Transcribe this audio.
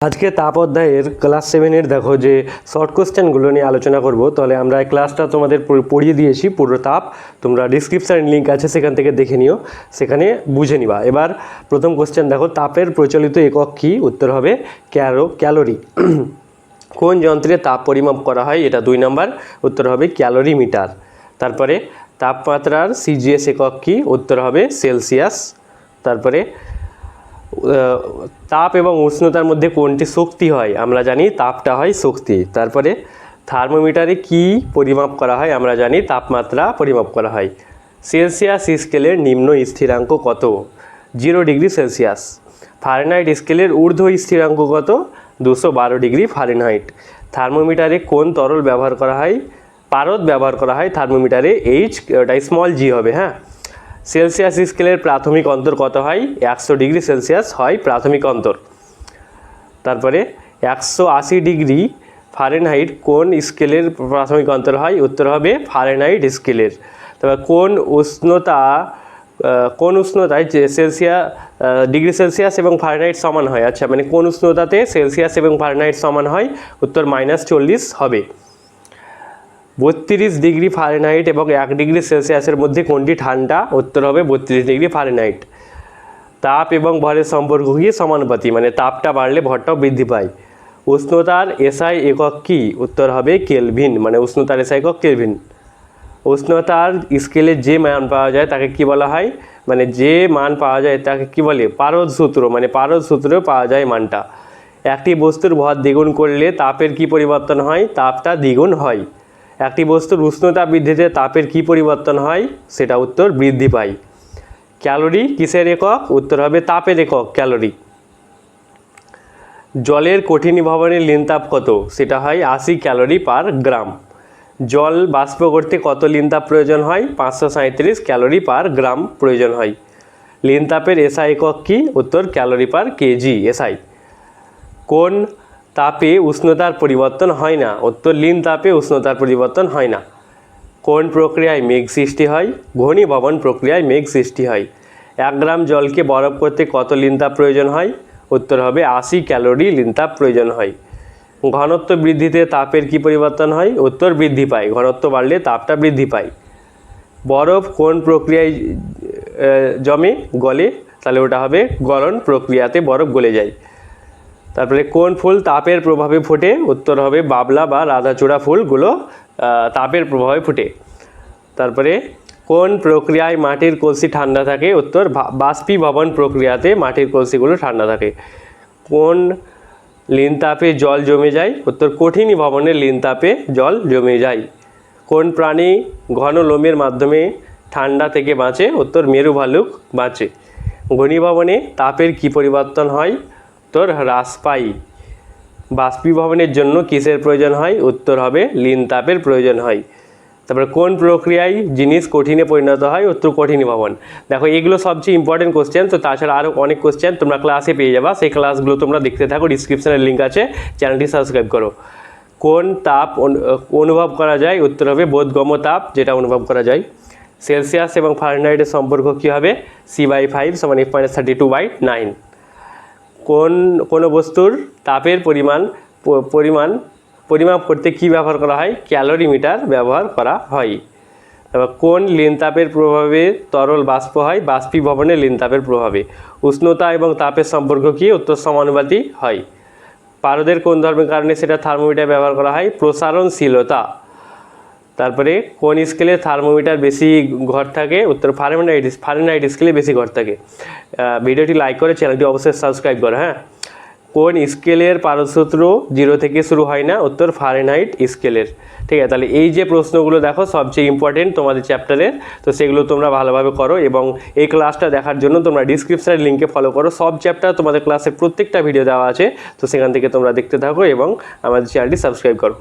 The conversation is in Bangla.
আজকে তাপ অধ্যায়ের ক্লাস 7-এর দেখো যে শর্ট কোশ্চেনগুলো নিয়ে আলোচনা করব। তাহলে আমরা এই ক্লাসটা তোমাদের পড়িয়ে দিয়েছি পুরো তাপ, তোমরা ডিসক্রিপশানে লিঙ্ক আছে সেখান থেকে দেখে নিও, সেখানে বুঝে নিবা। এবার প্রথম কোশ্চেন দেখো, তাপের প্রচলিত একক কী? উত্তর হবে ক্যালোরি। কোন যন্ত্রে তাপ পরিমাপ করা হয়? এটা 2 নম্বর, উত্তর হবে ক্যালোরিমিটার। তারপরে তাপমাত্রার সিজিএস একক কী? উত্তর হবে সেলসিয়াস। তারপরে তাপ এবং উষ্ণতার মধ্যে কোনটি শক্তি হয়? আমরা জানি তাপটা হয় শক্তি। তারপরে থার্মোমিটারে কি পরিমাপ করা হয়? আমরা জানি তাপমাত্রা পরিমাপ করা হয়। সেলসিয়াস স্কেলের নিম্ন স্থিরাঙ্ক কত? 0 ডিগ্রি সেলসিয়াস। ফারেনহাইট স্কেলের ঊর্ধ্ব স্থিরাঙ্ক কত? 212 ডিগ্রি ফারেনহাইট। থার্মোমিটারে কোন তরল ব্যবহার করা হয়? পারদ ব্যবহার করা হয় থার্মোমিটারে। ওটা স্মল জি হবে। হ্যাঁ, সেলসিয়াস স্কেলের প্রাথমিক অন্তর কত হয়? 100 ডিগ্রি সেলসিয়াস হয় প্রাথমিক অন্তর। তারপরে 180 ডিগ্রি ফারেনহাইট কোন স্কেলের প্রাথমিক অন্তর হয়? উত্তর হবে ফারেনহাইট স্কেলের। তারপর কোন উষ্ণতায় ডিগ্রি সেলসিয়াস এবং ফারেনহাইট সমান হয়? আচ্ছা, মানে কোন উষ্ণতাতে সেলসিয়াস এবং ফারেনহাইট সমান হয়? উত্তর -40 হবে। 32 ডিগ্রি ফারেনহাইট এবং 1 ডিগ্রি সেলসিয়াসের মধ্যে কোনটি ঠান্ডা? উত্তর হবে 32 ডিগ্রি ফারেনহাইট। তাপ এবং ভরের সম্পর্ক কি? সমানুপাতি, মানে তাপটা বাড়লে ভরটাও বৃদ্ধি পায়। উষ্ণতার এসআই একক কি? উত্তর হবে কেলভিন, মানে উষ্ণতার এসআই একক কেলভিন। উষ্ণতার স্কেলে যে মান পাওয়া যায় তাকে কি বলা হয়? মানে যে মান পাওয়া যায় তাকে কি বলে? পারদ সূত্র, মানে পারদ সূত্রেও পাওয়া যায় মানটা। একটি বস্তুর ভর দ্বিগুণ করলে তাপের কি পরিবর্তন হয়? তাপটা দ্বিগুণ হয়। একটি বস্তুর উষ্ণতা বৃদ্ধিতে তাপের কি পরিবর্তন হয়? সেটা উত্তর বৃদ্ধি পায়। ক্যালোরি কিসের একক? উত্তর হবে তাপের একক ক্যালোরি। জলের কঠিনীভবনের লিনতাপ কত? সেটা হয় 80 ক্যালোরি পার গ্রাম। জল বাষ্প করতে কত লিনতাপ প্রয়োজন হয়? 537 ক্যালোরি পার গ্রাম প্রয়োজন হয়। লিনতাপের এসআই একক কি? উত্তর ক্যালোরি পার কেজি এসআই। কোন তাপে উষ্ণতার পরিবর্তন হয় না? উত্তর লিনতাপে উষ্ণতার পরিবর্তন হয় না। কোন প্রক্রিয়ায় মেঘ সৃষ্টি হয়? ঘনীভবন প্রক্রিয়ায় মেঘ সৃষ্টি হয়। 1 গ্রাম জলকে বরফ করতে কত লিনতাপ প্রয়োজন হয়? উত্তর হবে 80 ক্যালোরি লিনতাপ প্রয়োজন হয়। ঘনত্ব বৃদ্ধিতে তাপের কি পরিবর্তন হয়? উত্তর বৃদ্ধি পায়, ঘনত্ব বাড়লে তাপটা বৃদ্ধি পায়। বরফ কোন প্রক্রিয়ায় জমে গলে? তাহলে ওটা হবে গলন প্রক্রিয়াতে বরফ গলে যায়। তারপরে কোন ফুল তাপের প্রভাবে ফোটে? উত্তর হবে বাবলা বা রাধাচূড়া ফুলগুলো তাপের প্রভাবে ফোটে। তারপরে কোন প্রক্রিয়ায় মাটির কলসি ঠান্ডা থাকে? উত্তর বাষ্পীভবন প্রক্রিয়াতে মাটির কলসিগুলো ঠান্ডা থাকে। কোন লিনতাপে জল জমে যায়? উত্তর কঠিনীভবনের লিনতাপে জল জমে যায়। কোন প্রাণী ঘন লোমের মাধ্যমে ঠান্ডা থেকে বাঁচে? উত্তর মেরু ভালুক বাঁচে। ঘনীভবনে তাপের কি পরিবর্তন হয়? উত্তর হ্রাস পায়। বাষ্পীভবনের জন্য কিসের প্রয়োজন হয়? উত্তর হবে লিনতাপের প্রয়োজন হয়। তারপরে কোন প্রক্রিয়ায় জিনিস কঠিনে পরিণত হয়? উত্তর কঠিনীভবন। দেখো, এগুলো সবচেয়ে ইম্পর্টেন্ট কোশ্চেন। তো তাছাড়া আরও অনেক কোশ্চেন তোমরা ক্লাসে পেয়ে যাবা, সেই ক্লাসগুলো তোমরা দেখতে থাকো, ডিসক্রিপশানের লিঙ্ক আছে, চ্যানেলটি সাবস্ক্রাইব করো। কোন তাপ অনুভব করা যায়? উত্তর হবে বোধগম্য তাপ, যেটা অনুভব করা যায়। সেলসিয়াস এবং ফারেনহাইটের সম্পর্ক কী হবে? C/5 = F-32/9। কোনো বস্তুর তাপের পরিমাপ করতে কি ব্যবহার করা হয়? ক্যালোরিমিটার ব্যবহার করা হয়। তারপর কোন লিনতাপের প্রভাবে তরল বাষ্প হয়? বাষ্পীভবনের লিনতাপের প্রভাবে। উষ্ণতা এবং তাপের সম্পর্ক কি? উত্তর সমানুপাতি হয়। পারদের কোন ধর্মের কারণে সেটা থার্মোমিটার ব্যবহার করা হয়? প্রসারণশীলতা। তারপরে কোন স্কেলে থার্মোমিটার বেশি ঘর থাকে? উত্তর ফারেনহাইট স্কেলে বেশি ঘর থাকে। ভিডিওটি লাইক করে চ্যানেলটি অবশ্যই সাবস্ক্রাইব করো। হ্যাঁ, কোন স্কেলের পারদসূত্র 0 থেকে শুরু হয় না? উত্তর ফারেনহাইট স্কেলের। ঠিক আছে, তাহলে এই যে প্রশ্নগুলো দেখো সবচেয়ে ইম্পর্টেন্ট তোমাদের চ্যাপ্টারের, তো সেগুলো তোমরা ভালোভাবে করো এবং এই ক্লাসটা দেখার জন্য তোমরা ডিসক্রিপশানের লিঙ্কে ফলো করো। সব চ্যাপ্টার তোমাদের ক্লাসের প্রত্যেকটা ভিডিও দেওয়া আছে, তো সেখান থেকে তোমরা দেখতে থাকো এবং আমাদের চ্যানেলটি সাবস্ক্রাইব করো।